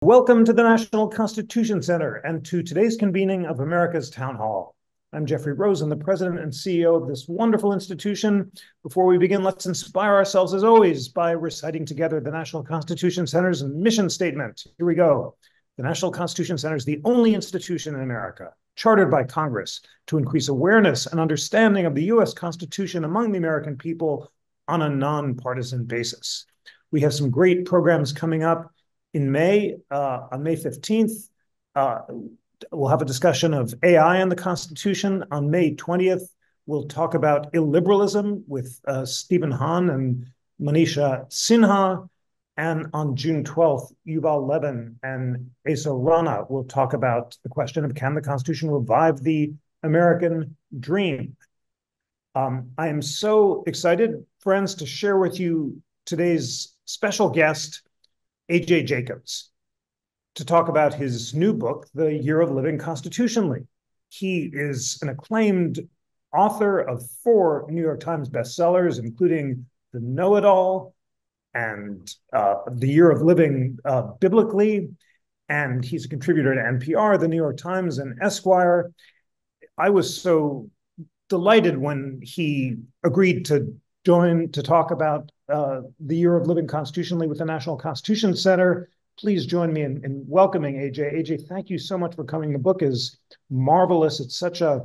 Welcome to the National Constitution Center and to today's convening of America's Town Hall. I'm Jeffrey Rosen, the president and CEO of this wonderful institution. Before we begin, let's inspire ourselves, as always, by reciting together the National Constitution Center's mission statement. Here we go. The National Constitution Center is the only institution in America chartered by Congress to increase awareness and understanding of the U.S. Constitution among the American people on a nonpartisan basis. We have some great programs coming up. In May, on May 15th, we'll have a discussion of AI and the Constitution. On May 20th, we'll talk about illiberalism with Stephen Hahn and Manisha Sinha. And on June 12th, Yuval Levin and Asa Rana will talk about the question of, can the Constitution revive the American dream? I am so excited, friends, to share with you today's special guest, A.J. Jacobs, to talk about his new book, The Year of Living Constitutionally. He is an acclaimed author of 4 New York Times bestsellers, including The Know-It-All and The Year of Living Biblically, and he's a contributor to NPR, The New York Times, and Esquire. I was so delighted when he agreed to join to talk about the Year of Living Constitutionally with the National Constitution Center. Please join me in welcoming AJ. AJ, thank you so much for coming. The book is marvelous. It's such a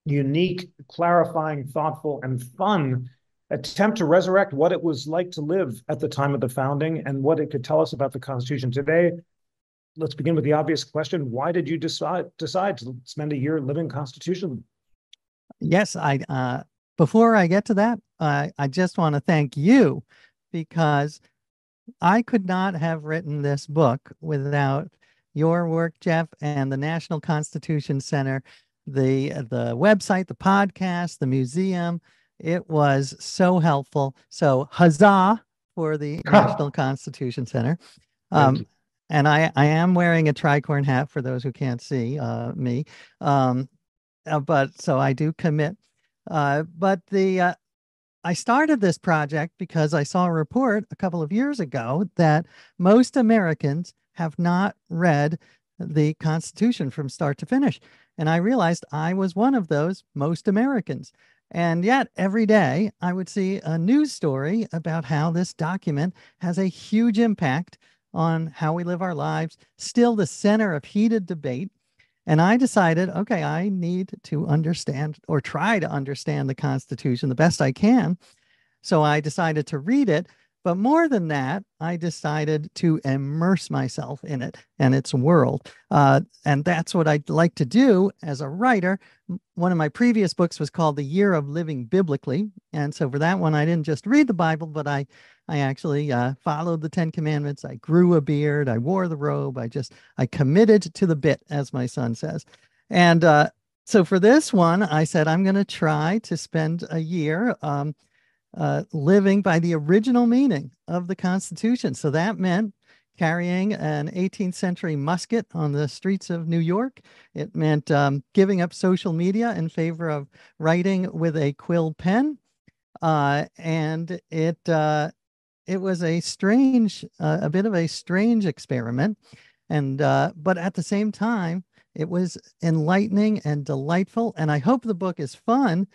unique, clarifying, thoughtful, and fun attempt to resurrect what it was like to live at the time of the founding and what it could tell us about the Constitution today. Let's begin with the obvious question. Why did you decide to spend a year living constitutionally? Yes, before I get to that, I just want to thank you, because I could not have written this book without your work, Jeff, and the National Constitution Center, the website, the podcast, the museum. It was so helpful. So huzzah for the National Constitution Center. And I am wearing a tricorn hat for those who can't see me. But so I do commit. I started this project because I saw a report a couple of years ago that most Americans have not read the Constitution from start to finish. And I realized I was one of those most Americans. And yet every day I would see a news story about how this document has a huge impact on how we live our lives, still the center of heated debate. And I decided, okay, I need to understand or try to understand the Constitution the best I can. So I decided to read it. But more than that, I decided to immerse myself in it and its world. And that's what I'd like to do as a writer. One of my previous books was called The Year of Living Biblically. And so for that one, I didn't just read the Bible, but I actually followed the 10 Commandments. I grew a beard. I wore the robe. I committed to the bit, as my son says. And so for this one, I said, I'm going to try to spend a year living by the original meaning of the Constitution. So that meant carrying an 18th century musket on the streets of New York. It meant giving up social media in favor of writing with a quill pen. And it was a bit of a strange experiment. And but at the same time, it was enlightening and delightful. And I hope the book is fun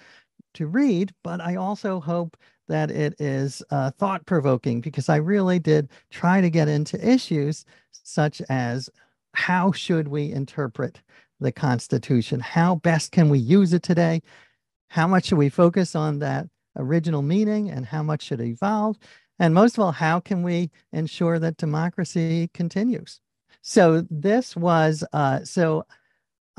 to read, but I also hope that it is thought-provoking, because I really did try to get into issues such as, how should we interpret the Constitution? How best can we use it today? How much should we focus on that original meaning, and how much should it evolve? And most of all, how can we ensure that democracy continues? So this was, so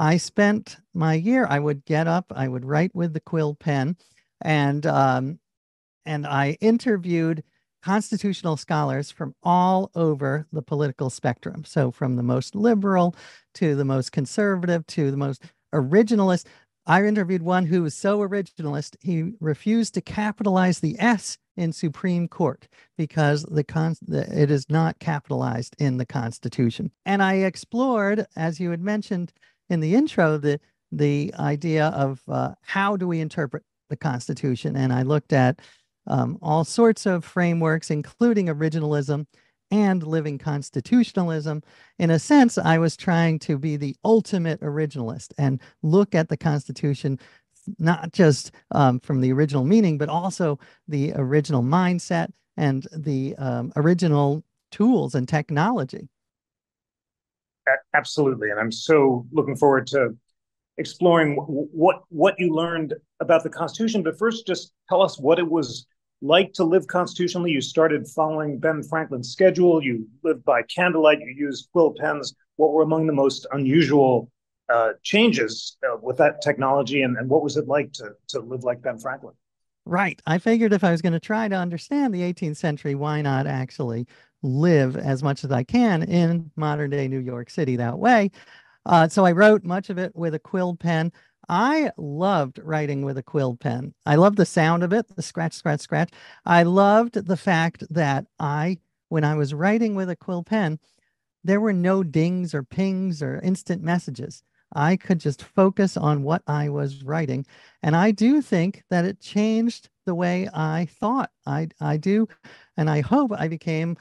I spent my year, I would get up, I would write with the quill pen, and I interviewed constitutional scholars from all over the political spectrum. So from the most liberal to the most conservative to the most originalist. I interviewed one who was so originalist, he refused to capitalize the S in Supreme Court because it is not capitalized in the Constitution. And I explored, as you had mentioned in the intro, the idea of how do we interpret the Constitution. And I looked at all sorts of frameworks, including originalism and living constitutionalism. In a sense, I was trying to be the ultimate originalist and look at the Constitution not just from the original meaning, but also the original mindset and the original tools and technology. Absolutely. And I'm so looking forward to exploring what you learned about the Constitution. But first, just tell us what it was like to live constitutionally. You started following Ben Franklin's schedule. You lived by candlelight. You used quill pens. What were among the most unusual changes with that technology, and what was it like to live like Ben Franklin? Right. I figured if I was going to try to understand the 18th century, why not actually live as much as I can in modern day New York City that way? So I wrote much of it with a quill pen. I loved writing with a quill pen. I loved the sound of it, the scratch, scratch, scratch. I loved the fact that when I was writing with a quill pen, there were no dings or pings or instant messages. I could just focus on what I was writing. And I do think that it changed the way I thought. I do. And I hope I became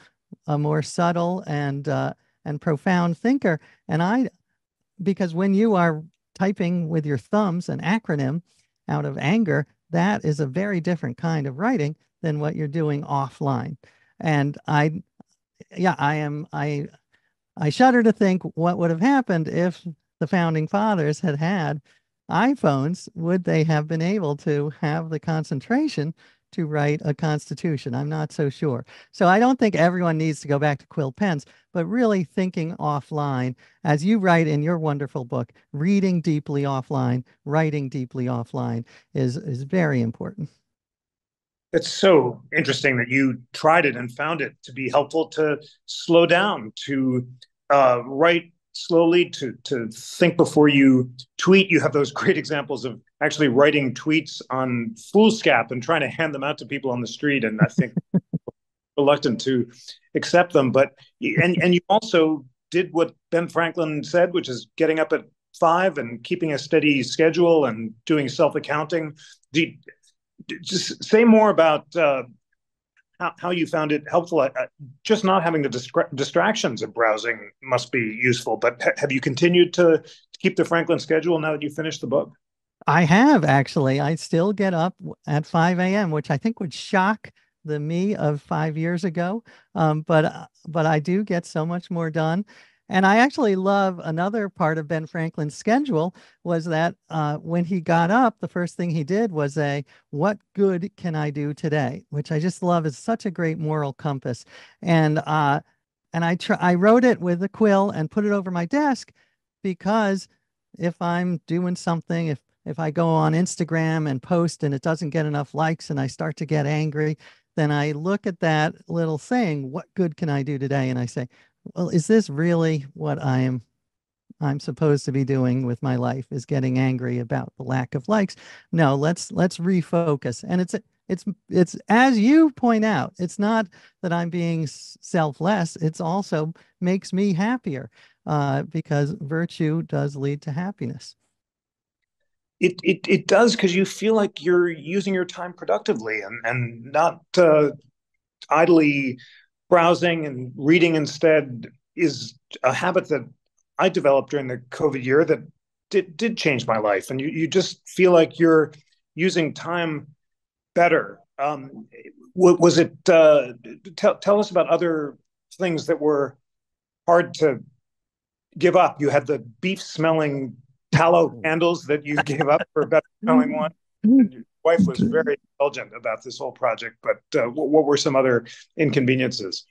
a more subtle and profound thinker. Because when you are typing with your thumbs an acronym out of anger, that is a very different kind of writing than what you're doing offline. And yeah, I shudder to think what would have happened if the founding fathers had had iPhones. Would they have been able to have the concentration to write a constitution? I'm not so sure. So I don't think everyone needs to go back to quill pens, but really thinking offline, as you write in your wonderful book, reading deeply offline, writing deeply offline is very important. It's so interesting that you tried it and found it to be helpful to slow down, to write slowly, to think before you tweet. You have those great examples of actually writing tweets on foolscap and trying to hand them out to people on the street. And I think reluctant to accept them. But and you also did what Ben Franklin said, which is getting up at 5 and keeping a steady schedule and doing self accounting. Just say more about how you found it helpful. Just not having the distractions of browsing must be useful. But have you continued to keep the Franklin schedule now that you finished the book? I have actually. I still get up at 5 a.m., which I think would shock the me of 5 years ago. But I do get so much more done. And I actually love another part of Ben Franklin's schedule was that when he got up, the first thing he did was "What good can I do today?" Which I just love is such a great moral compass. And I wrote it with a quill and put it over my desk because if I'm doing something, if I go on Instagram and post and it doesn't get enough likes and I start to get angry, then I look at that little saying, "What good can I do today?" And I say, well, is this really what I'm supposed to be doing with my life, is getting angry about the lack of likes? No, let's refocus. And it's as you point out, it's not that I'm being selfless. It's also makes me happier because virtue does lead to happiness. It does, because you feel like you're using your time productively and not idly browsing and reading instead is a habit that I developed during the COVID year that did change my life. And you just feel like you're using time better. Was it, tell us about other things that were hard to give up. You had the beef smelling tallow candles that you gave up for a better smelling one. And your wife was very indulgent about this whole project, but what were some other inconveniences?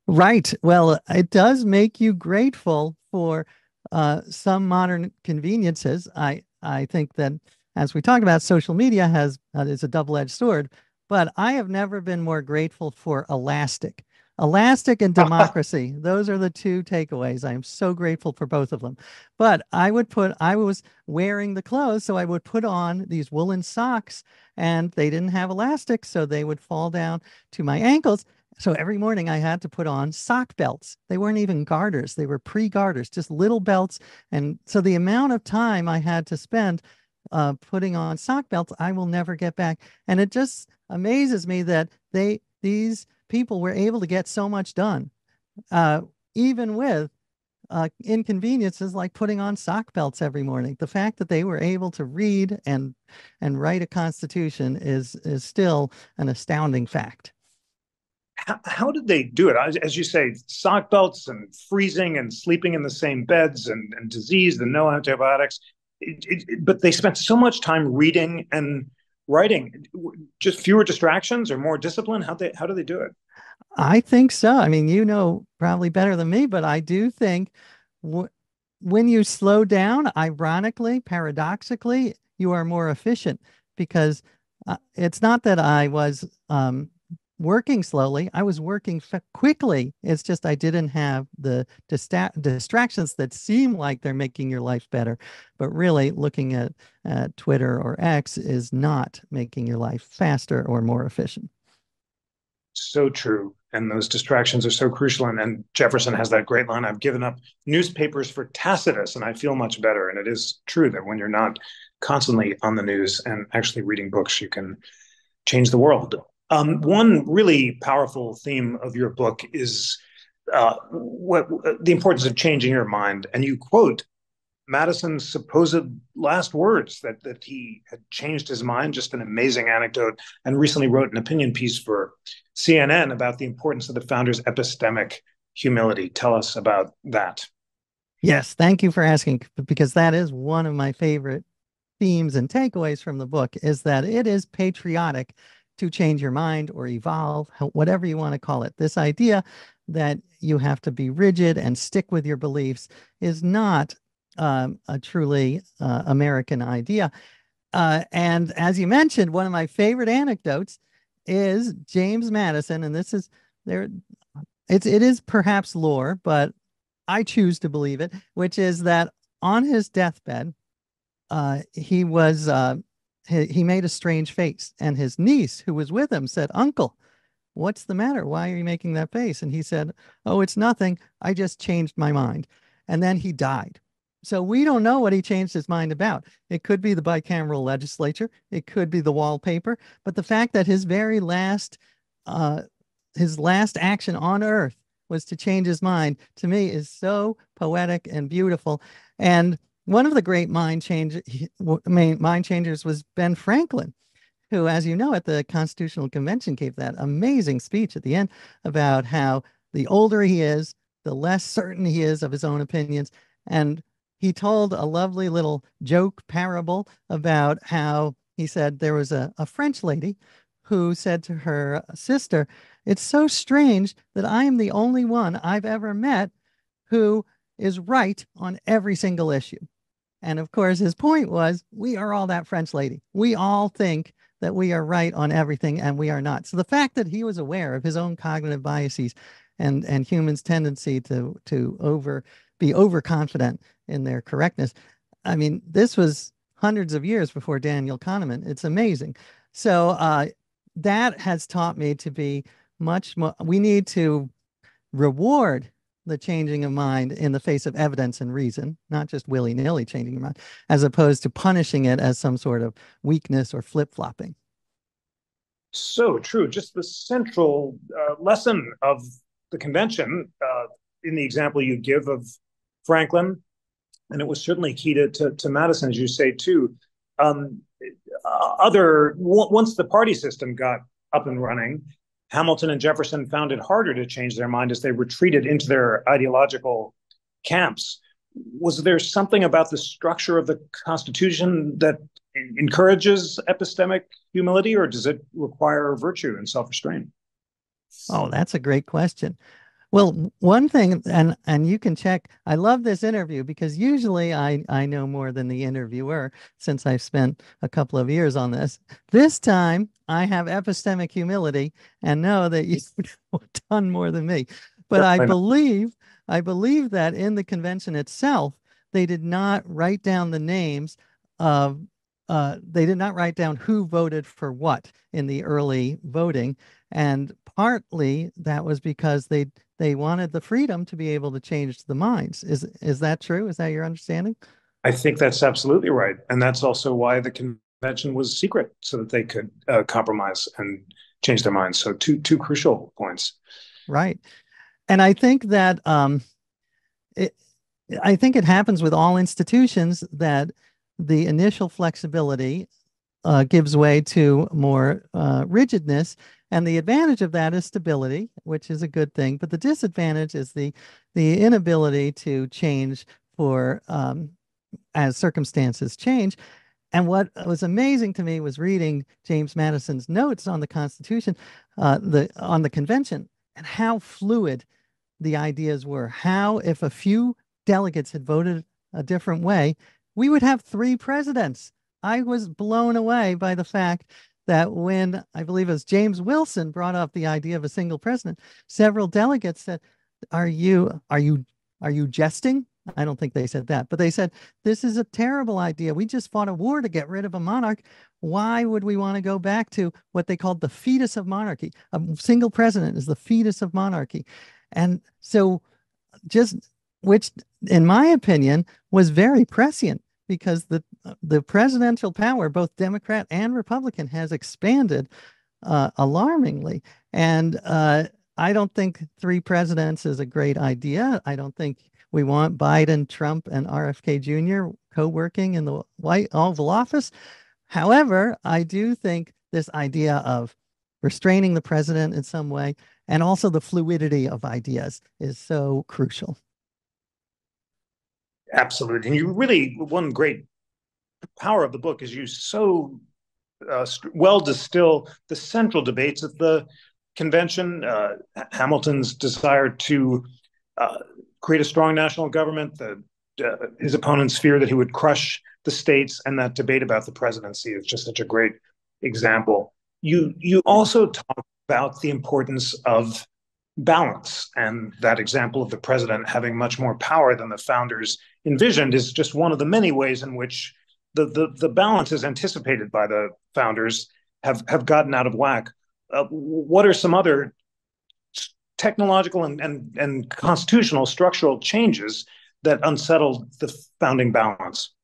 Right. Well, it does make you grateful for some modern conveniences. I think that as we talk about, social media has is a double-edged sword, but I have never been more grateful for Elastic. Elastic and democracy. Those are the two takeaways. I am so grateful for both of them. But I was wearing the clothes, so I would put on these woolen socks and they didn't have elastic, so they would fall down to my ankles. So every morning I had to put on sock belts. They weren't even garters. They were pre-garters, just little belts. And so the amount of time I had to spend putting on sock belts, I will never get back. And it just amazes me that these people were able to get so much done. uh, even with inconveniences like putting on sock belts every morning. The fact that they were able to read and write a constitution is still an astounding fact. How did they do it? As you say, sock belts and freezing and sleeping in the same beds and disease and no antibiotics. But they spent so much time reading and writing. Just fewer distractions or more discipline? How do they do it? I think so. I mean, you know probably better than me, but I do think w when you slow down, ironically, paradoxically, you are more efficient because it's not that I was working slowly. I was working quickly. It's just I didn't have the distractions that seem like they're making your life better, but really looking at Twitter or X is not making your life faster or more efficient. So true. And those distractions are so crucial. And Jefferson has that great line, I've given up newspapers for Tacitus and I feel much better. And it is true that when you're not constantly on the news and actually reading books, you can change the world. One really powerful theme of your book is the importance of changing your mind. And you quote Madison's supposed last words that he had changed his mind, just an amazing anecdote, and recently wrote an opinion piece for CNN about the importance of the founder's epistemic humility. Tell us about that. Yes, thank you for asking, because that is one of my favorite themes and takeaways from the book is that it is patriotic to change your mind or evolve, whatever you want to call it. This idea that you have to be rigid and stick with your beliefs is not a truly American idea. And as you mentioned, one of my favorite anecdotes is James Madison, and this is there. It is perhaps lore, but I choose to believe it, which is that on his deathbed, he made a strange face, and his niece, who was with him, said, "Uncle, what's the matter? Why are you making that face?" And he said, "Oh, it's nothing. I just changed my mind." And then he died. So we don't know what he changed his mind about. It could be the bicameral legislature. It could be the wallpaper. But the fact that uh, his last action on earth was to change his mind, to me is so poetic and beautiful. And one of the great mind changers was Ben Franklin, who, as you know, at the Constitutional Convention gave that amazing speech at the end about how the older he is, the less certain he is of his own opinions. And he told a lovely little joke parable about how he said there was a French lady who said to her sister, "It's so strange that I am the only one I've ever met who is right on every single issue." And of course, his point was, we are all that French lady. We all think that we are right on everything, and we are not. So the fact that he was aware of his own cognitive biases and humans' tendency to be overconfident in their correctness. I mean, this was hundreds of years before Daniel Kahneman. It's amazing. So that has taught me to be much more. We need to reward the changing of mind in the face of evidence and reason, not just willy-nilly changing your mind, as opposed to punishing it as some sort of weakness or flip-flopping. So true. Just the central lesson of the convention in the example you give of Franklin, and it was certainly key to Madison, as you say, too. Um, Once the party system got up and running, Hamilton and Jefferson found it harder to change their mind as they retreated into their ideological camps. Was there something about the structure of the Constitution that encourages epistemic humility, or does it require virtue and self-restraint? Oh, that's a great question. Well, one thing, and you can check, I love this interview because usually I know more than the interviewer since I've spent a couple of years on this. This time I have epistemic humility and know that you've done more than me. But I believe that in the convention itself, they did not write down the names of they did not write down who voted for what in the early voting. And partly that was because they wanted the freedom to be able to change the minds. Is that true? Is that your understanding? I think that's absolutely right, and that's also why the convention was secret, so that they could compromise and change their minds. So two crucial points. Right. And I think that it, I think it happens with all institutions that the initial flexibility gives way to more rigidness. And the advantage of that is stability, which is a good thing. But the disadvantage is the inability to change for as circumstances change. And what was amazing to me was reading James Madison's notes on the Constitution, on the convention, and how fluid the ideas were. How, if a few delegates had voted a different way, we would have three presidents. I was blown away by the fact that when I believe it was James Wilson brought up the idea of a single president, several delegates said, are you jesting?" I don't think they said that, but they said, "This is a terrible idea. We just fought a war to get rid of a monarch. Why would we want to go back to what they called the fetus of monarchy? A single president is the fetus of monarchy." And so just, which in my opinion was very prescient, because the presidential power, both Democrat and Republican, has expanded alarmingly. And I don't think three presidents is a great idea. I don't think we want Biden, Trump, and RFK Jr. co-working in the White Oval Office. However, I do think this idea of restraining the president in some way, and also the fluidity of ideas, is so crucial. Absolutely. And you really, one great power of the book is you so well distill the central debates of the convention. Hamilton's desire to create a strong national government, his opponents' fear that he would crush the states, and that debate about the presidency is just such a great example. You also talk about the importance of balance, and that example of the president having much more power than the founders envisioned is just one of the many ways in which the balances anticipated by the founders have gotten out of whack. What are some other technological and constitutional structural changes that unsettled the founding balance?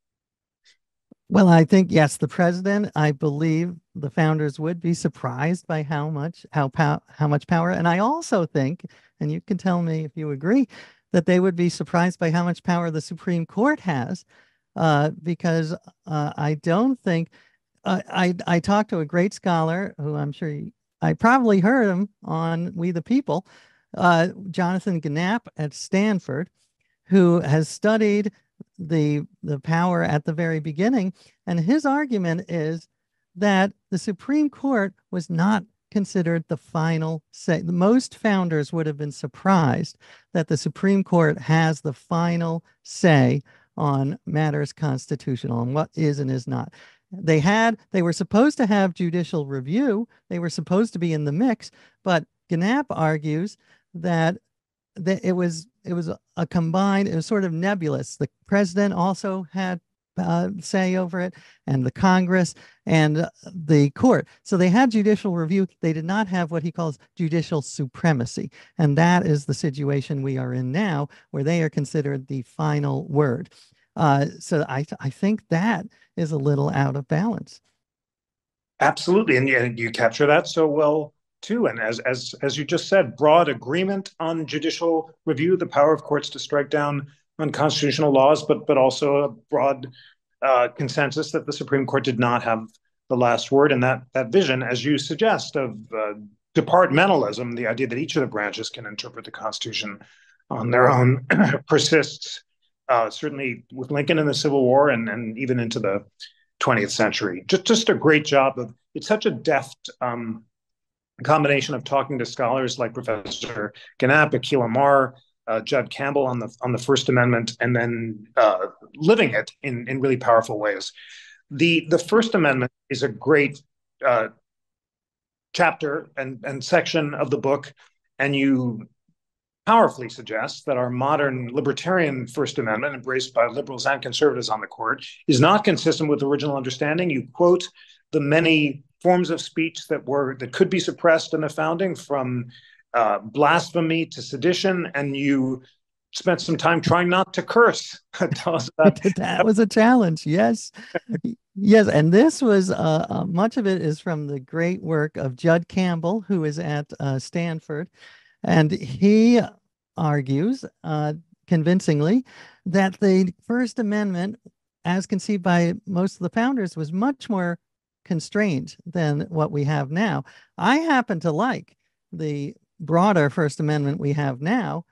Well, I think, yes, the president, I believe the founders would be surprised by how much power. And I also think, and you can tell me if you agree, that they would be surprised by how much power the Supreme Court has, because I don't think I talked to a great scholar who I'm sure I probably heard him on We the People, Jonathan Gnapp at Stanford, who has studied the power at the very beginning. And his argument is that the Supreme Court was not considered the final say. Most founders would have been surprised that the Supreme Court has the final say on matters constitutional and what is and is not. They were supposed to have judicial review. They were supposed to be in the mix, but Gnapp argues that it was a combined, it was sort of nebulous. The president also had say over it, and the Congress and the court. So they had judicial review. They did not have what he calls judicial supremacy. And that is the situation we are in now, where they are considered the final word. So I think that is a little out of balance. Absolutely, and you capture that so well too. And as you just said, broad agreement on judicial review, the power of courts to strike down unconstitutional laws, but also a broad consensus that the Supreme Court did not have the last word. And that vision, as you suggest, of departmentalism, the idea that each of the branches can interpret the Constitution on their own, persists certainly with Lincoln in the Civil War, and even into the 20th century. Just a great job of, it's such a deft combination of talking to scholars like Professor Gnapp, Akil Amar, Judd Campbell on the First Amendment, and then living it in really powerful ways. The First Amendment is a great chapter and section of the book, and you powerfully suggest that our modern libertarian First Amendment, embraced by liberals and conservatives on the court, is not consistent with original understanding. You quote the many forms of speech that could be suppressed in the founding, from blasphemy to sedition, and you spent some time trying not to curse. Tell us about that. Was a challenge. Yes. Yes. And this was much of it is from the great work of Judd Campbell, who is at Stanford. And he argues convincingly that the First Amendment, as conceived by most of the founders, was much more constrained than what we have now. I happen to like the broader First Amendment we have now,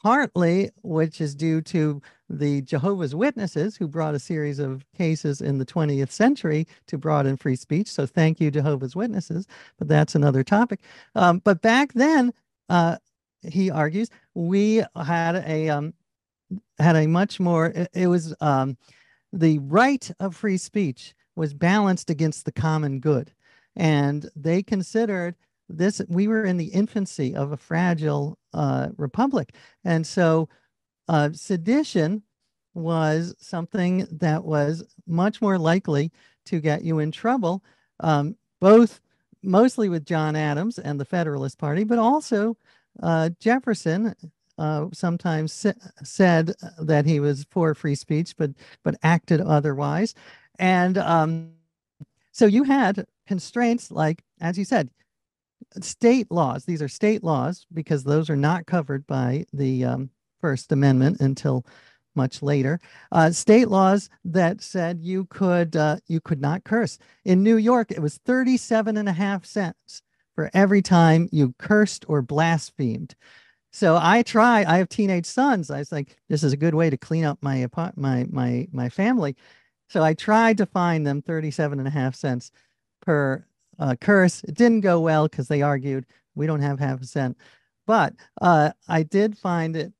partly which is due to the Jehovah's Witnesses, who brought a series of cases in the 20th century to broaden free speech. So thank you, Jehovah's Witnesses, but that's another topic. But back then, he argues, we had a much more, it was the right of free speech was balanced against the common good. And they considered this, we were in the infancy of a fragile republic. And so sedition was something that was much more likely to get you in trouble, both mostly with John Adams and the Federalist Party, but also Jefferson sometimes said that he was for free speech, but acted otherwise. And so you had constraints like, as you said, state laws. These are state laws because those are not covered by the First Amendment until much later. State laws that said you could not curse. In New York, it was 37.5 cents for every time you cursed or blasphemed. So I have teenage sons. I was like, this is a good way to clean up my family. So I tried to find them 37.5 cents per curse. It didn't go well because they argued we don't have half a cent. But I did find it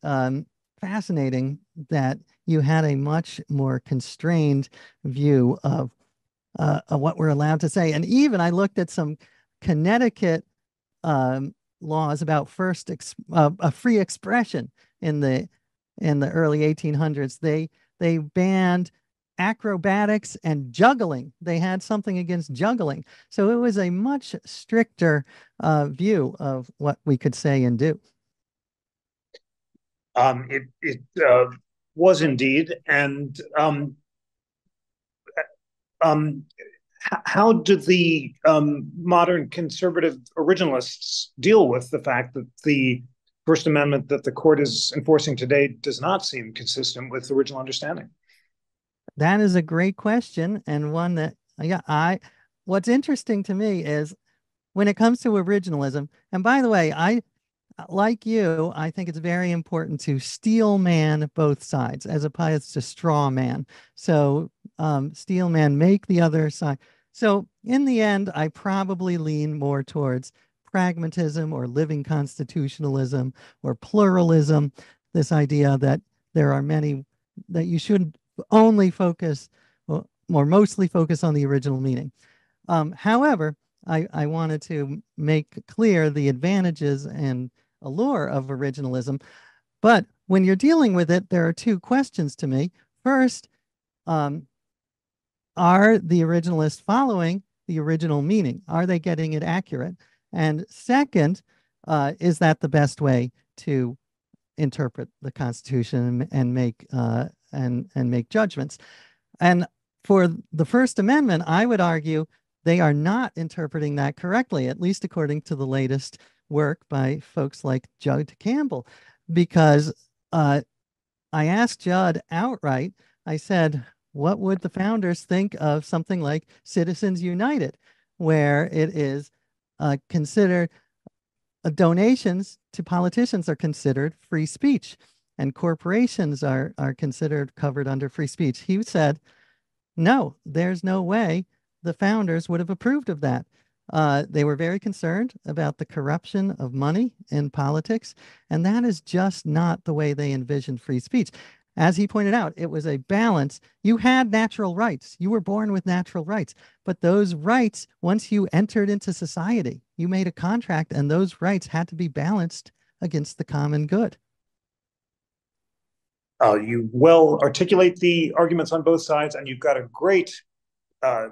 fascinating that you had a much more constrained view of what we're allowed to say. And even I looked at some Connecticut laws about free expression in the early 1800s. They banned acrobatics and juggling. They had something against juggling. So it was a much stricter view of what we could say and do. It was indeed. And how do the modern conservative originalists deal with the fact that the First Amendment that the court is enforcing today does not seem consistent with the original understanding? That is a great question, and one that, yeah, what's interesting to me is when it comes to originalism, and by the way, like you, I think it's very important to steel man both sides as opposed to straw man. So steel man, make the other side. So in the end, I probably lean more towards pragmatism or living constitutionalism or pluralism, this idea that there are many, that you should only focus or mostly focus on the original meaning. However, I wanted to make clear the advantages and allure of originalism. But when you're dealing with it, there are two questions to me. First, are the originalists following the original meaning? Are they getting it accurate? And second, is that the best way to interpret the Constitution and make judgments? And for the First Amendment, I would argue they are not interpreting that correctly, at least according to the latest work by folks like Judd Campbell, because I asked Judd outright, I said, what would the founders think of something like Citizens United, where it is considered donations to politicians are considered free speech and corporations are considered covered under free speech? He said, no, there's no way the founders would have approved of that. They were very concerned about the corruption of money in politics, and that is just not the way they envisioned free speech. As he pointed out, it was a balance. You had natural rights. You were born with natural rights, but those rights, once you entered into society, you made a contract, and those rights had to be balanced against the common good. You well articulate the arguments on both sides, and you've got a great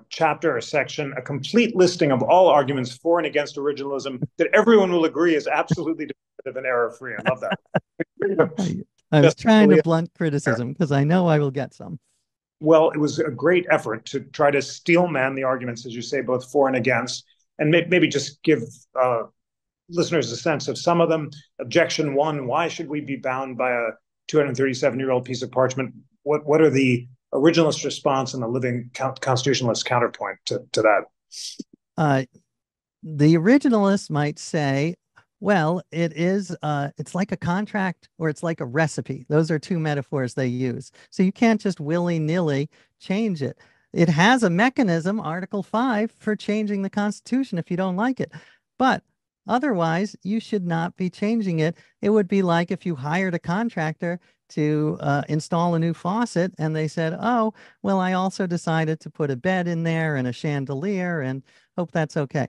chapter or section, a complete listing of all arguments for and against originalism that everyone will agree is absolutely definitive and error-free. I love that. I was trying to blunt criticism because I know I will get some. Well, it was a great effort to try to steelman the arguments, as you say, both for and against, and maybe just give listeners a sense of some of them. Objection one: why should we be bound by a 237-year-old piece of parchment? What are the originalist response and the living constitutionalist counterpoint to that? The originalists might say, well, it's like a contract or it's like a recipe. Those are two metaphors they use. So you can't just willy-nilly change it. It has a mechanism, Article 5, for changing the Constitution if you don't like it. But otherwise, you should not be changing it. It would be like if you hired a contractor to install a new faucet and they said, oh, well, I also decided to put a bed in there and a chandelier and hope that's okay.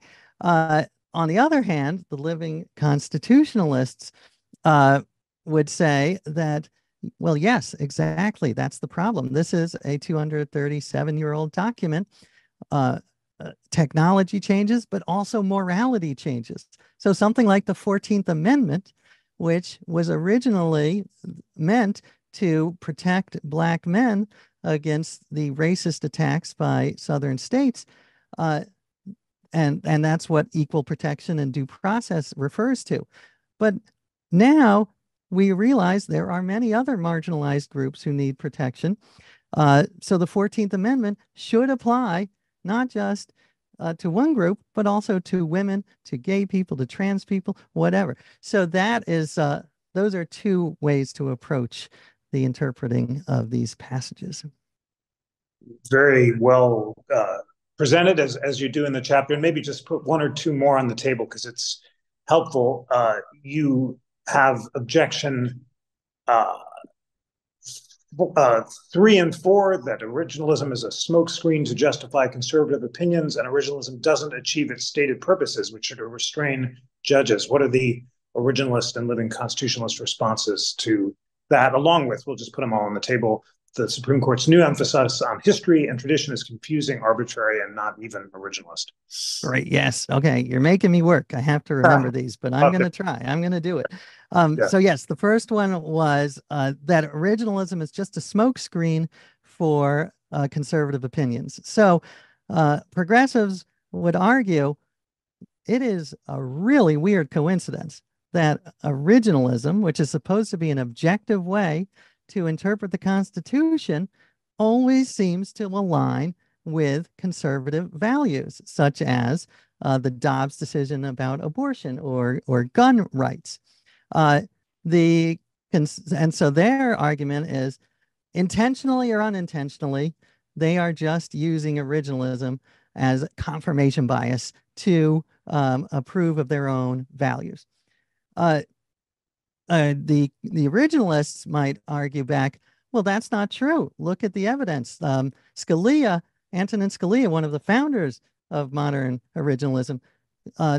On the other hand, the living constitutionalists would say that, well, yes, exactly. That's the problem. This is a 237-year-old document. Technology changes, but also morality changes. So something like the 14th Amendment, which was originally meant to protect Black men against the racist attacks by Southern states, and that's what equal protection and due process refers to. But now we realize there are many other marginalized groups who need protection. So the 14th Amendment should apply not just to one group, but also to women, to gay people, to trans people, whatever. So that is, those are two ways to approach the interpreting of these passages. Very well presented as you do in the chapter, and maybe just put one or two more on the table because it's helpful. You have objection 3 and 4, that originalism is a smokescreen to justify conservative opinions, and originalism doesn't achieve its stated purposes, which are to restrain judges. What are the originalist and living constitutionalist responses to that? Along with, we'll just put them all on the table, the Supreme Court's new emphasis on history and tradition is confusing, arbitrary, and not even originalist. Right. Yes. Okay. You're making me work. I have to remember these, but I'm going to try. I'm going to do it. So yes, the first one was that originalism is just a smokescreen for conservative opinions. So progressives would argue it is a really weird coincidence that originalism, which is supposed to be an objective way to interpret the Constitution, always seems to align with conservative values, such as the Dobbs decision about abortion or gun rights. And so their argument is, intentionally or unintentionally, they are just using originalism as confirmation bias to approve of their own values. The originalists might argue back, well, that's not true. Look at the evidence. Scalia, Antonin Scalia, one of the founders of modern originalism,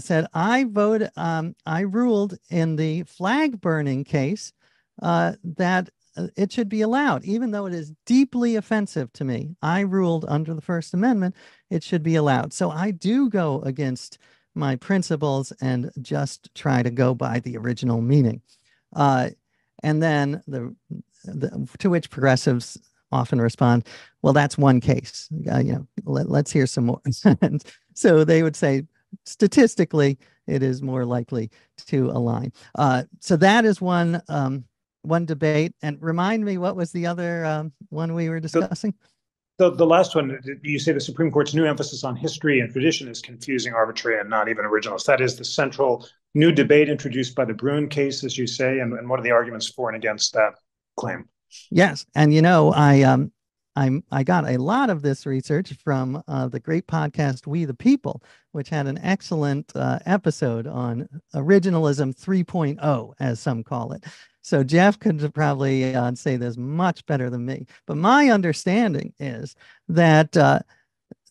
said, I ruled in the flag burning case that it should be allowed, even though it is deeply offensive to me. I ruled under the First Amendment, it should be allowed. So I do go against my principles and just try to go by the original meaning. And then to which progressives often respond, well, that's one case. Let's hear some more. And so they would say, statistically, it is more likely to align. So that is one debate. And remind me, what was the other one we were discussing? The last one, you say the Supreme Court's new emphasis on history and tradition is confusing, arbitrary, and not even originalist. That is the central new debate introduced by the Bruin case, as you say, and what are the arguments for and against that claim? Yes, and I got a lot of this research from the great podcast We the People, which had an excellent episode on originalism 3.0, as some call it. So Jeff could probably say this much better than me. But my understanding is that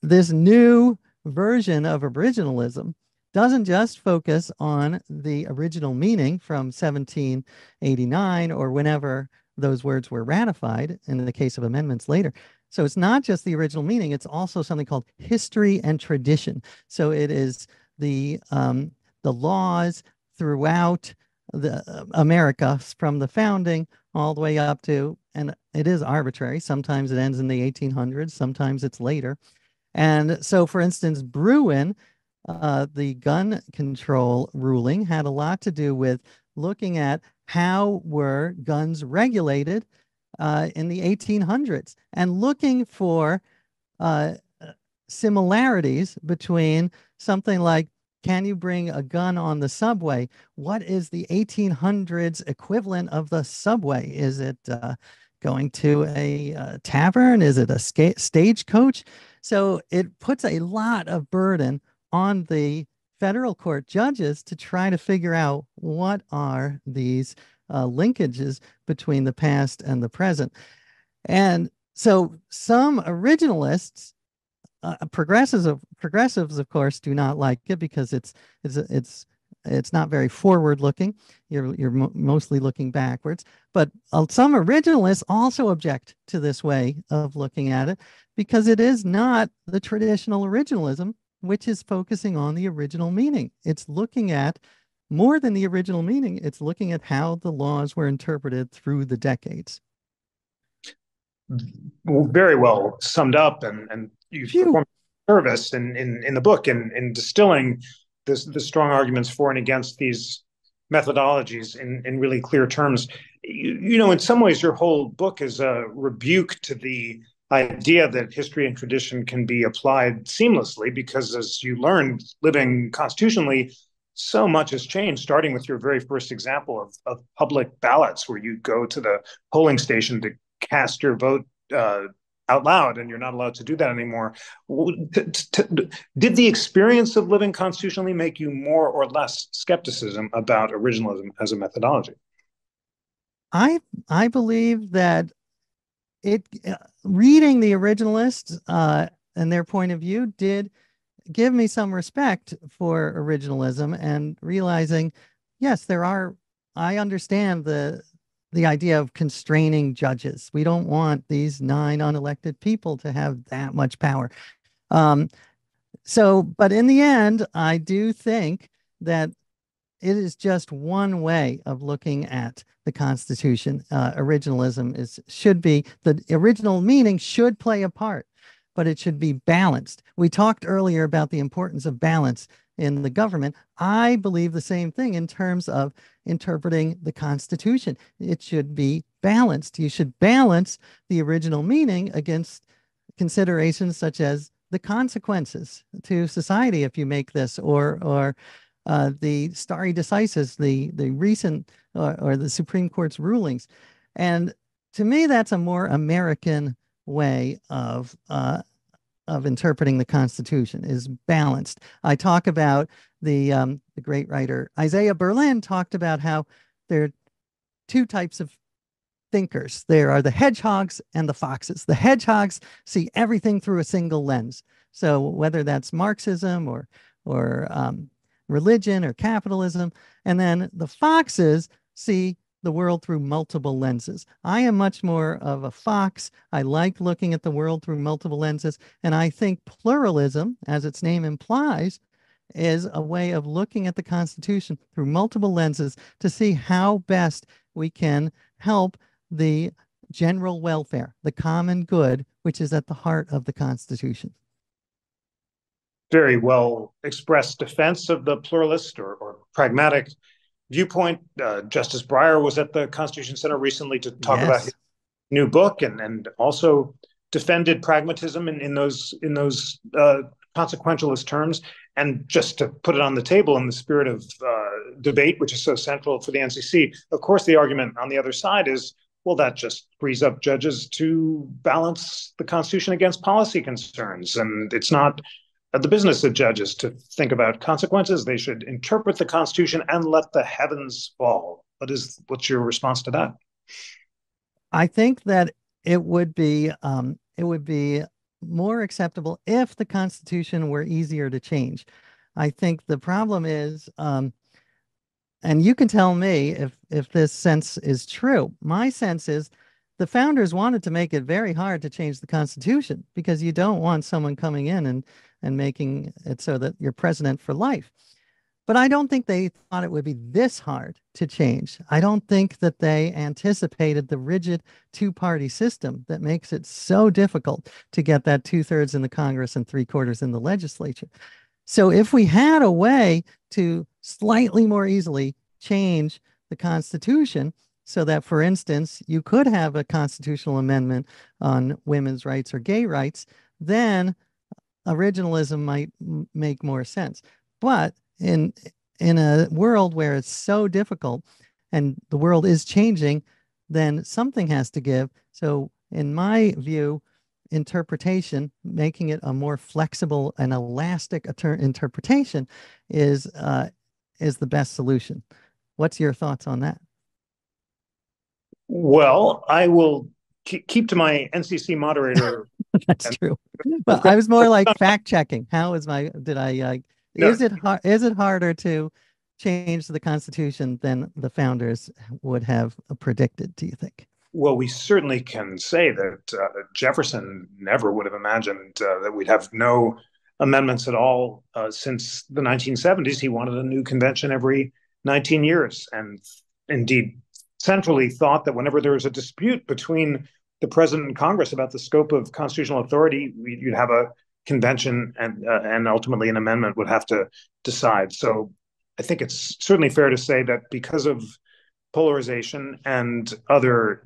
this new version of originalism doesn't just focus on the original meaning from 1789 or whenever those words were ratified in the case of amendments later. So it's not just the original meaning, it's also something called history and tradition. So it is the laws throughout America from the founding all the way up to, and it is arbitrary. Sometimes it ends in the 1800s, sometimes it's later. And so, for instance, Bruin the gun control ruling had a lot to do with looking at how were guns regulated in the 1800s and looking for uh, similarities between something like, can you bring a gun on the subway? What is the 1800s equivalent of the subway? Is it going to a tavern? Is it a stagecoach? So it puts a lot of burden on the federal court judges to try to figure out what are these linkages between the past and the present. And so some originalists, progressives, of course, do not like it because it's not very forward looking. You're mostly looking backwards. But some originalists also object to this way of looking at it because it is not the traditional originalism, which is focusing on the original meaning. It's looking at more than the original meaning. It's looking at how the laws were interpreted through the decades. Very well summed up, and you've performed service in the book in distilling the strong arguments for and against these methodologies in really clear terms. In some ways, your whole book is a rebuke to the idea that history and tradition can be applied seamlessly, because as you learned living constitutionally, so much has changed, starting with your very first example of public ballots, where you go to the polling station to cast your vote out loud, and you're not allowed to do that anymore. Did the experience of living constitutionally make you more or less skepticism about originalism as a methodology? I believe that reading the originalists and their point of view did give me some respect for originalism, and realizing, yes, I understand the idea of constraining judges. We don't want these 9 unelected people to have that much power. But in the end, I do think that it is just one way of looking at the Constitution. Originalism should be, the original meaning should play a part, but it should be balanced. We talked earlier about the importance of balance in the government. I believe the same thing in terms of interpreting the Constitution. It should be balanced. You should balance the original meaning against considerations such as the consequences to society if you make this, or the stare decisis, the recent or the Supreme Court's rulings. And to me, that's a more American way of interpreting the Constitution, is balanced. I talk about the great writer Isaiah Berlin talked about how there are 2 types of thinkers. There are the hedgehogs and the foxes. The hedgehogs see everything through a single lens. So whether that's Marxism or religion or capitalism, and then the foxes see the world through multiple lenses. I am much more of a fox. I like looking at the world through multiple lenses, and I think pluralism, as its name implies, is a way of looking at the Constitution through multiple lenses to see how best we can help the general welfare, the common good, which is at the heart of the Constitution. Very well expressed defense of the pluralist or pragmatic viewpoint. Justice Breyer was at the Constitution Center recently to talk about his new book, and also defended pragmatism in those consequentialist terms. And just to put it on the table in the spirit of debate, which is so central for the NCC, of course, the argument on the other side is, well, that just frees up judges to balance the Constitution against policy concerns. And it's not the business of judges to think about consequences. They should interpret the Constitution and let the heavens fall. What's your response to that? I think that it would be more acceptable if the Constitution were easier to change. I think the problem is, and you can tell me if this sense is true. My sense is the founders wanted to make it very hard to change the Constitution, because you don't want someone coming in and making it so that you're president for life. But I don't think they thought it would be this hard to change. I don't think that they anticipated the rigid 2-party system that makes it so difficult to get that 2/3 in the Congress and 3/4 in the legislature. So if we had a way to slightly more easily change the Constitution so that, for instance, you could have a constitutional amendment on women's rights or gay rights, then originalism might make more sense. But in a world where it's so difficult and the world is changing, then something has to give. So in my view, interpretation, making it a more flexible and elastic interpretation is the best solution. What's your thoughts on that? Well, I will keep to my NCC moderator. That's And true. Well, I was more like fact checking. How is my, did I, no, is it harder to change the Constitution than the founders would have predicted, do you think? well, we certainly can say that Jefferson never would have imagined that we'd have no amendments at all since the 1970s. He wanted a new convention every 19 years, and indeed centrally thought that whenever there was a dispute between the president and Congress about the scope of constitutional authority, you'd have a convention, and ultimately an amendment would have to decide. So I think it's certainly fair to say that because of polarization and other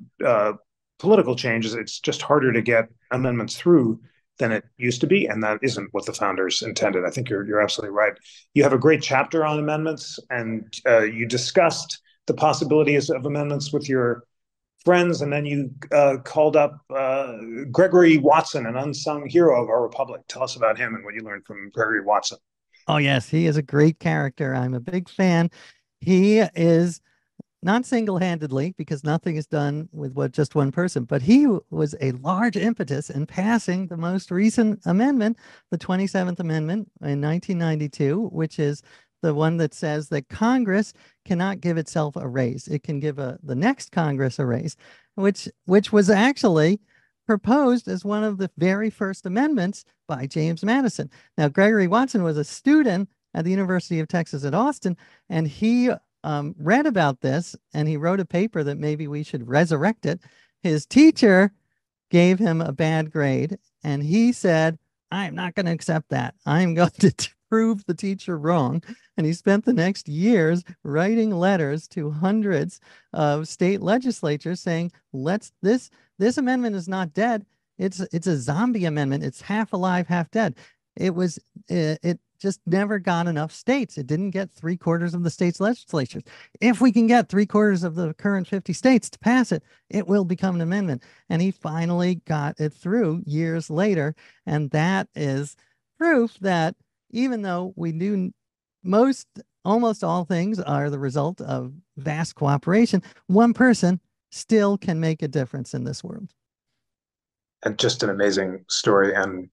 political changes, it's just harder to get amendments through than it used to be, and that isn't what the founders intended. I think you're absolutely right. You have a great chapter on amendments, and you discussed the possibilities of amendments with your friends, and then you called up Gregory Watson, an unsung hero of our republic. Tell us about him and what you learned from Gregory Watson. Oh, yes, he is a great character. I'm a big fan. He is not single-handedly, because nothing is done with what just one person, but he was a large impetus in passing the most recent amendment, the 27th Amendment in 1992, which is the one that says that Congress cannot give itself a raise. It can give the next Congress a raise, which was actually proposed as one of the very first amendments by James Madison. Now, Gregory Watson was a student at the University of Texas at Austin, and he read about this, and he wrote a paper that maybe we should resurrect it. His teacher gave him a bad grade, and he said, I'm not going to accept that. I'm going to prove the teacher wrong. And he spent the next years writing letters to hundreds of state legislatures saying, this amendment is not dead. It's a zombie amendment. It's half alive, half dead. It just never got enough states. It didn't get 3/4 of the states' legislatures. If we can get 3/4 of the current 50 states to pass it, it will become an amendment. And he finally got it through years later. And that is proof that even though we do almost all things are the result of vast cooperation, one person still can make a difference in this world. And just an amazing story, and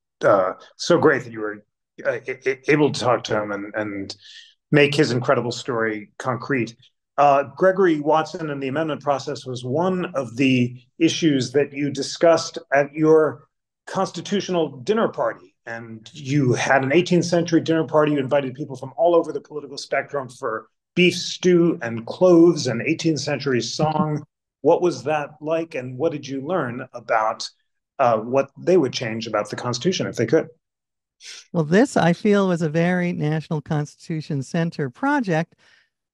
so great that you were able to talk to him and make his incredible story concrete. Gregory Watson and the amendment process was one of the issues that you discussed at your constitutional dinner party. And you had an 18th century dinner party. You invited people from all over the political spectrum for beef stew and cloves and 18th century song. What was that like, and what did you learn about what they would change about the Constitution if they could? Well, this I feel was a very National Constitution Center project,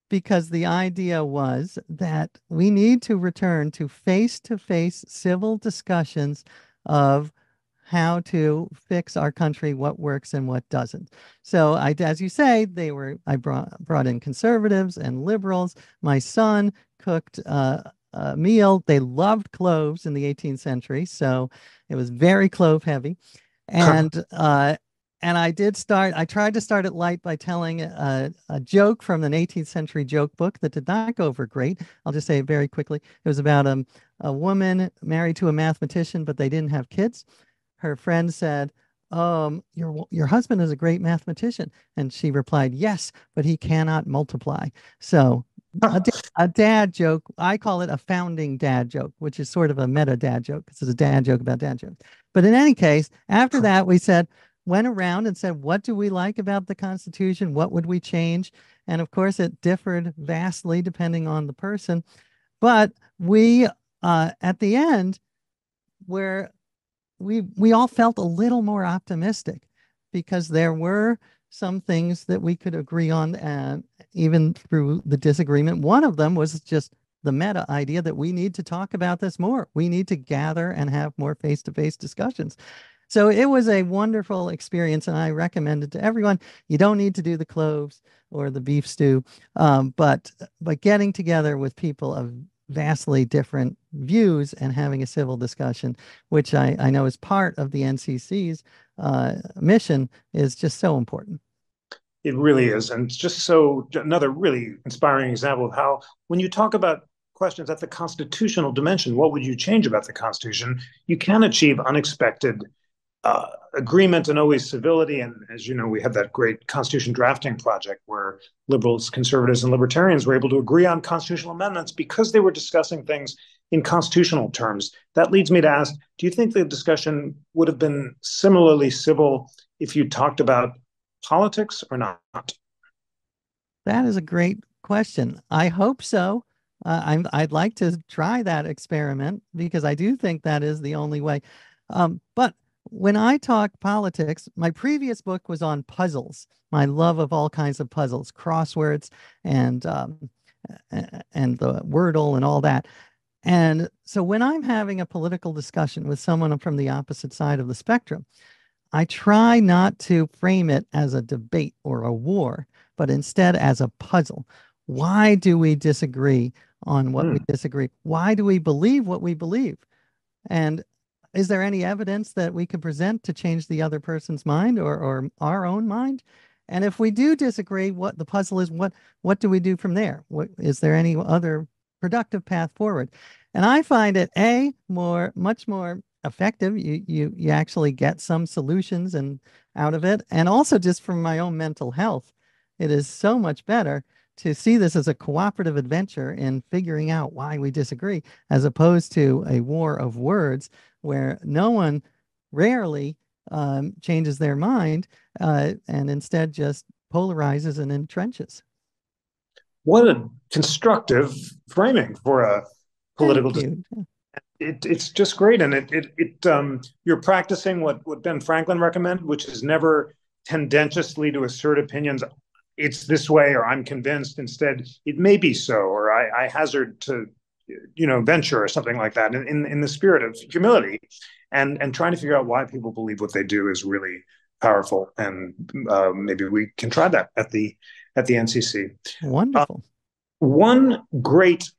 because the idea was that we need to return to face-to-face civil discussions of how to fix our country, what works and what doesn't. So as you say, I brought in conservatives and liberals. My son cooked a meal. They loved cloves in the 18th century, so it was very clove heavy. And I tried to start it light by telling a joke from an 18th century joke book that did not go over great. I'll just say it very quickly. It was about a woman married to a mathematician, but they didn't have kids. Her friend said, your husband is a great mathematician. And she replied, yes, but he cannot multiply. So a dad joke, I call it a founding dad joke, which is sort of a meta dad joke because it's a dad joke about dad jokes. But in any case, after that, went around and said, what do we like about the Constitution? What would we change? And of course, it differed vastly depending on the person. But we, at the end, we all felt a little more optimistic, because there were some things that we could agree on, and even through the disagreement. One of them was just the meta idea that we need to talk about this more. We need to gather and have more face-to-face discussions. So it was a wonderful experience, and I recommend it to everyone. You don't need to do the cloves or the beef stew, but getting together with people of vastly different views and having a civil discussion, which I know is part of the NCC's mission, is just so important. It really is. And it's just so another really inspiring example of how, when you talk about questions at the constitutional dimension, what would you change about the Constitution? You can achieve unexpected agreement and always civility. And as you know, we had that great Constitution drafting project where liberals, conservatives, and libertarians were able to agree on constitutional amendments because they were discussing things in constitutional terms. That leads me to ask, do you think the discussion would have been similarly civil if you talked about politics or not? That is a great question. I hope so. I'd like to try that experiment because I do think that is the only way. But when I talk politics, my previous book was on puzzles, my love of all kinds of puzzles, crosswords, and the Wordle and all that. And so when I'm having a political discussion with someone from the opposite side of the spectrum, I try not to frame it as a debate or a war, but instead as a puzzle. Why do we disagree on what we disagree? Why do we believe what we believe? And is there any evidence that we could present to change the other person's mind or our own mind? And if we do disagree, what the puzzle is, what do we do from there? What is there any other productive path forward? And I find it much more effective. You actually get some solutions and out of it. And also just from my own mental health, it is so much better to see this as a cooperative adventure in figuring out why we disagree, as opposed to a war of words where no one rarely changes their mind and instead just polarizes and entrenches. What a constructive framing for a political Thank discussion. you. It's just great, and you're practicing what Ben Franklin recommended, which is never tendentiously to assert opinions. It's this way, or I'm convinced. Instead, it may be so, or I hazard to, venture or something like that. In the spirit of humility, and trying to figure out why people believe what they do is really powerful. And maybe we can try that at the NCC. Wonderful. One great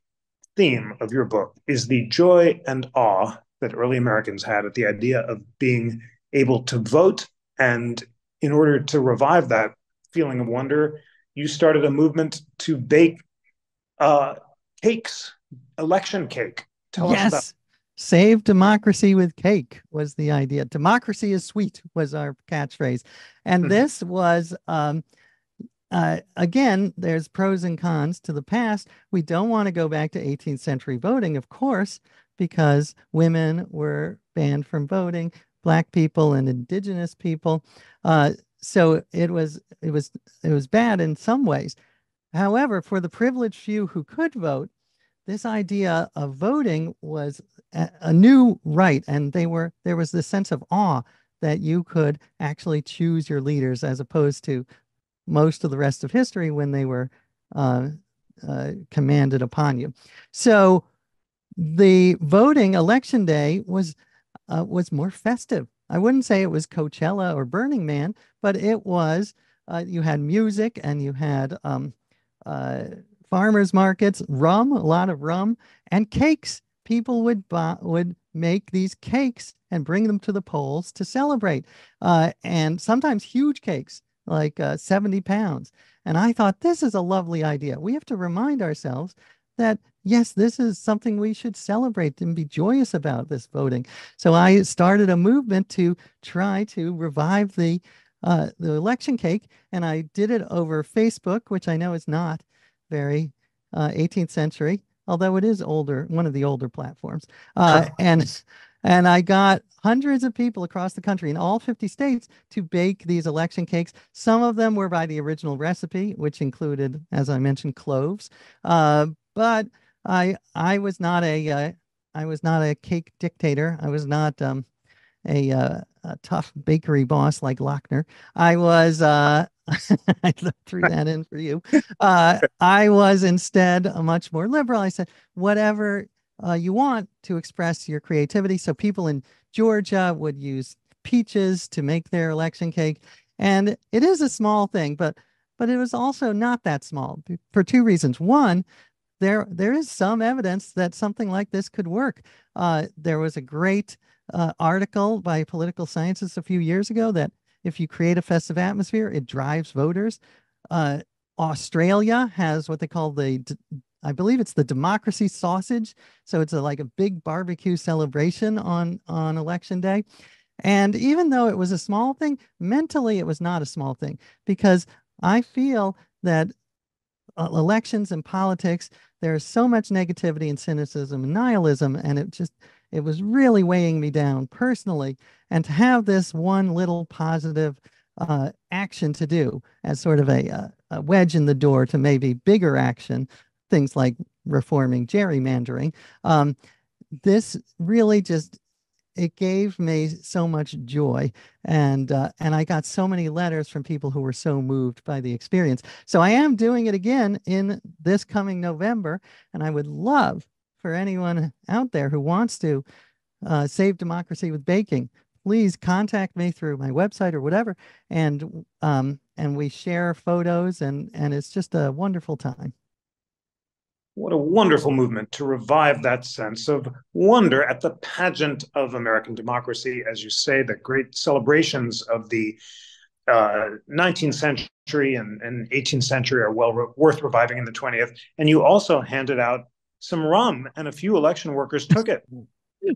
theme of your book is the joy and awe that early Americans had at the idea of being able to vote. And in order to revive that feeling of wonder, you started a movement to bake cakes, election cake. Tell us about. Yes. Save democracy with cake was the idea. Democracy is sweet was our catchphrase. And this was again, there's pros and cons to the past. We don't want to go back to 18th century voting, of course, because women were banned from voting, Black people and indigenous people. So it was bad in some ways. However, for the privileged few who could vote, this idea of voting was a new right, and there was this sense of awe that you could actually choose your leaders as opposed to most of the rest of history when they were commanded upon you. So the voting election day was more festive. I wouldn't say it was Coachella or Burning Man, but it was, you had music and you had farmers markets, rum, a lot of rum, and cakes. People would make these cakes and bring them to the polls to celebrate, and sometimes huge cakes, like 70 pounds. And I thought, this is a lovely idea. We have to remind ourselves that, yes, this is something we should celebrate and be joyous about, this voting. So I started a movement to try to revive the election cake, and I did it over Facebook, which I know is not very 18th century, although it is older, one of the older platforms. And I got hundreds of people across the country in all 50 states to bake these election cakes. Some of them were by the original recipe, which included, as I mentioned, cloves. But I was not a cake dictator. I was not a tough bakery boss like Lochner. I was I threw that in for you. I was instead a much more liberal. I said, whatever you want to express your creativity. So people in Georgia would use peaches to make their election cake. And it is a small thing, but it was also not that small for two reasons. One, there is some evidence that something like this could work. There was a great article by Political Sciences a few years ago that if you create a festive atmosphere, it drives voters. Uh, Australia has what they call I believe it's the democracy sausage. So it's like a big barbecue celebration on election day. And even though it was a small thing, mentally it was not a small thing because I feel that elections and politics, there's so much negativity and cynicism and nihilism, and it was really weighing me down personally. And to have this one little positive action to do as sort of a wedge in the door to maybe bigger action, things like reforming gerrymandering, this really just it gave me so much joy, and I got so many letters from people who were so moved by the experience. So I am doing it again in this coming November, and I would love for anyone out there who wants to save democracy with baking. Please contact me through my website or whatever, and we share photos, and it's just a wonderful time. What a wonderful movement to revive that sense of wonder at the pageant of American democracy. As you say, the great celebrations of the 19th century and 18th century are worth reviving in the 20th. And you also handed out some rum, and a few election workers took it.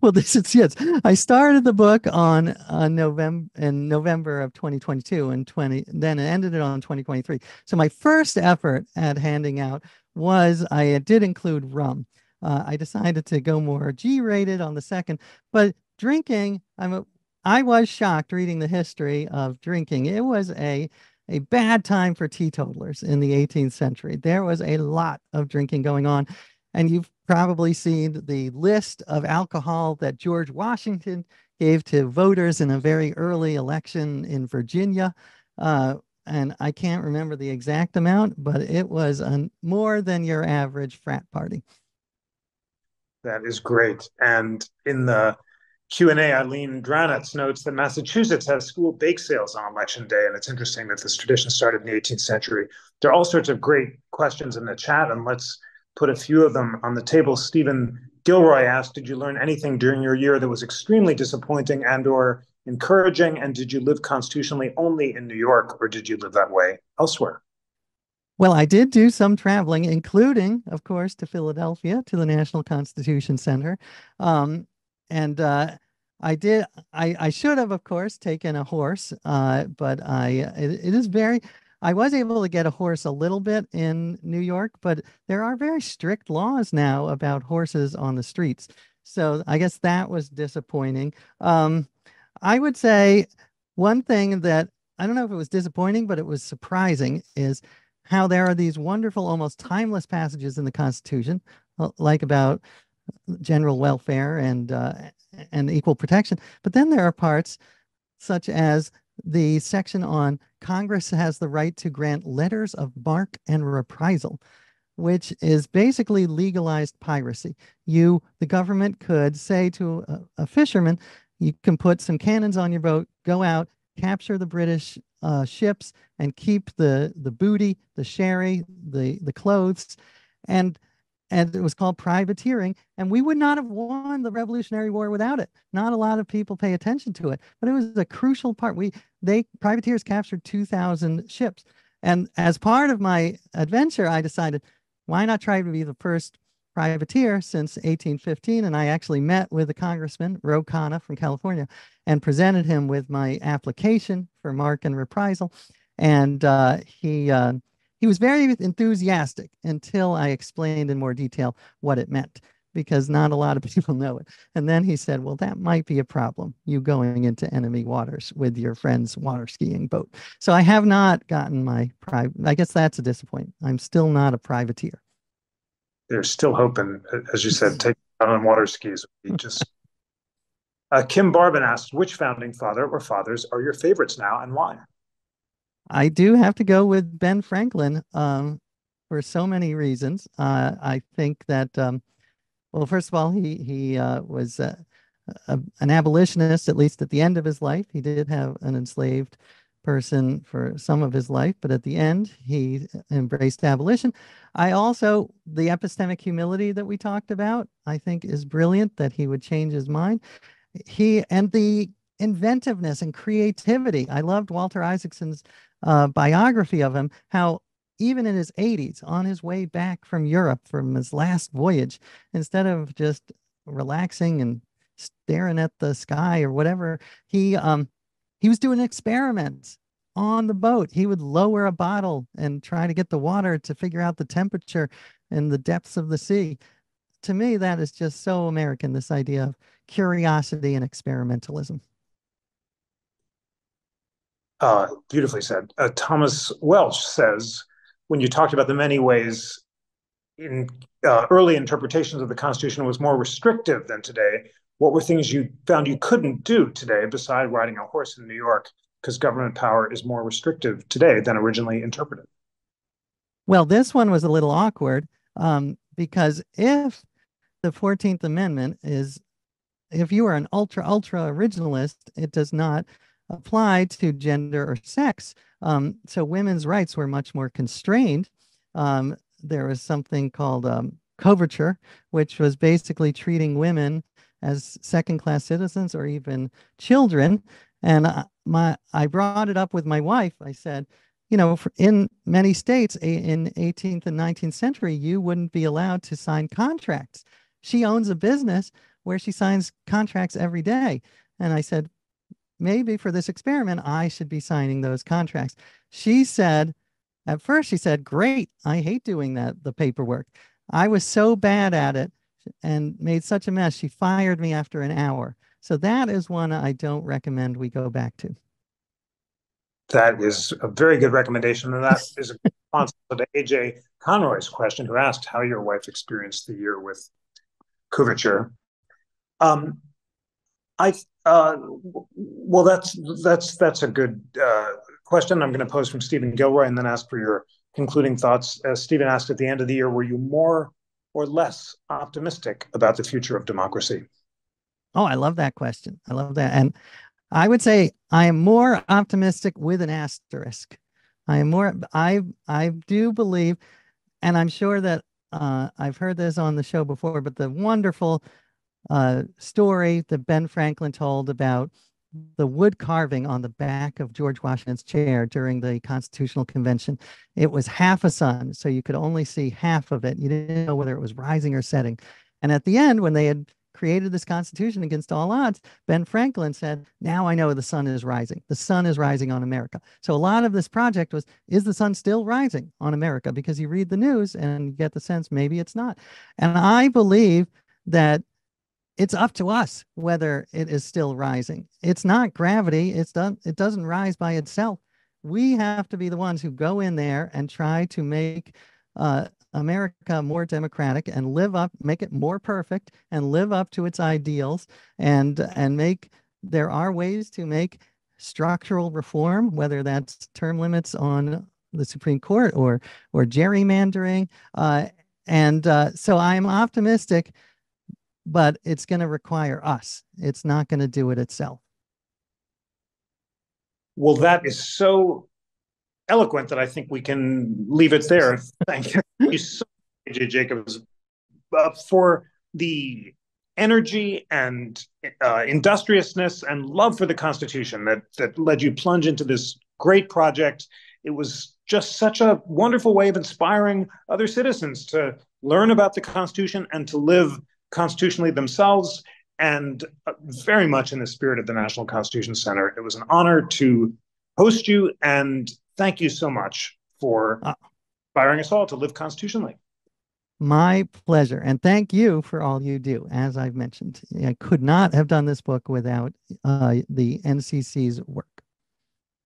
Well, this is yes. I started the book on November of 2022 and then it ended it on 2023. So my first effort at handing out was I did include rum. I decided to go more G-rated on the second, but drinking, I was shocked reading the history of drinking. It was a bad time for teetotalers in the 18th century. There was a lot of drinking going on. And you've probably seen the list of alcohol that George Washington gave to voters in a very early election in Virginia. And I can't remember the exact amount, but it was more than your average frat party. That is great. And in the Q&A, Eileen Dranitz notes that Massachusetts has school bake sales on election day, and it's interesting that this tradition started in the 18th century. There are all sorts of great questions in the chat, and let's put a few of them on the table. Stephen Gilroy asked, did you learn anything during your year that was extremely disappointing and or encouraging? And did you live constitutionally only in New York, or did you live that way elsewhere? Well, I did do some traveling, including, of course, to Philadelphia, to the National Constitution Center. And I should have, of course, taken a horse, but it is I was able to get a horse a little bit in New York, but there are very strict laws now about horses on the streets. So I guess that was disappointing. I would say one thing that I don't know if it was disappointing, but it was surprising is how there are these wonderful, almost timeless passages in the Constitution, like about general welfare and equal protection. But then there are parts such as the section on Congress has the right to grant letters of marque and reprisal, which is basically legalized piracy. The government could say to a fisherman, you can put some cannons on your boat, go out, capture the British ships, and keep the booty, the sherry, the clothes, and it was called privateering. And we would not have won the Revolutionary War without it. Not a lot of people pay attention to it, but it was a crucial part. Privateers captured 2,000 ships. And as part of my adventure, I decided, why not try to be the first privateer since 1815? And I actually met with the congressman, Ro Khanna from California, and presented him with my application for marque and reprisal. And he was very enthusiastic until I explained in more detail what it meant, because not a lot of people know it. And then he said, well, that might be a problem, you going into enemy waters with your friend's water skiing boat. So I have not gotten I guess that's a disappointment. I'm still not a privateer. There's still hope, and as you said, taking on water skis would be just. Kim Barbin asks, which founding father or fathers are your favorites now and why? I do have to go with Ben Franklin for so many reasons. I think that well, first of all, he was an abolitionist, at least at the end of his life. He did have an enslaved person for some of his life, but at the end, he embraced abolition. I also, the epistemic humility that we talked about, I think is brilliant that he would change his mind. He and the inventiveness and creativity. I loved Walter Isaacson's biography of him, how even in his 80s, on his way back from Europe from his last voyage, instead of just relaxing and staring at the sky or whatever, he was doing experiments on the boat. He would lower a bottle and try to get the water to figure out the temperature and the depths of the sea. To me, that is just so American, this idea of curiosity and experimentalism. Beautifully said. Thomas Welsh says, when you talked about the many ways in early interpretations of the Constitution was more restrictive than today, what were things you found you couldn't do today beside riding a horse in New York because government power is more restrictive today than originally interpreted? Well, this one was a little awkward because if the 14th Amendment is, if you are an ultra originalist, it does not apply to gender or sex. So women's rights were much more constrained. There was something called coverture, which was basically treating women as second-class citizens or even children. And I brought it up with my wife. I said, you know, in many states in 18th and 19th century, you wouldn't be allowed to sign contracts. She owns a business where she signs contracts every day. And I said, maybe for this experiment, I should be signing those contracts. She said, at first, she said, great, I hate doing that, the paperwork. I was so bad at it and made such a mess. She fired me after an hour. So that is one I don't recommend we go back to. That is a very good recommendation. And that is a response to AJ Conroy's question, who asked how your wife experienced the year with couverture. I well, that's a good question. I'm going to pose from Stephen Gilroy and then ask for your concluding thoughts. As Stephen asked at the end of the year, were you more or less optimistic about the future of democracy? Oh, I love that question. I love that. And I would say I am more optimistic with an asterisk. I do believe, and I'm sure that I've heard this on the show before, but the wonderful story that Ben Franklin told about the wood carving on the back of George Washington's chair during the Constitutional Convention. It was half a sun, so you could only see half of it. You didn't know whether it was rising or setting. And at the end, when they had created this Constitution against all odds, Ben Franklin said, now I know the sun is rising. The sun is rising on America. So a lot of this project was, is the sun still rising on America? Because you read the news and you get the sense maybe it's not. And I believe that it's up to us whether it is still rising. It's not gravity. It doesn't rise by itself. We have to be the ones who go in there and try to make America more democratic and make it more perfect and live up to its ideals and there are ways to make structural reform, whether that's term limits on the Supreme Court or gerrymandering. So I'm optimistic, but it's going to require us. It's not going to do it itself. Well, that is so eloquent that I think we can leave it there. Thank you so much, AJ Jacobs, for the energy and industriousness and love for the Constitution that led you plunge into this great project. It was just such a wonderful way of inspiring other citizens to learn about the Constitution and to live constitutionally themselves, and very much in the spirit of the National Constitution Center. It was an honor to host you, and thank you so much for inspiring us all to live constitutionally. My pleasure. And thank you for all you do. As I've mentioned, I could not have done this book without the NCC's work.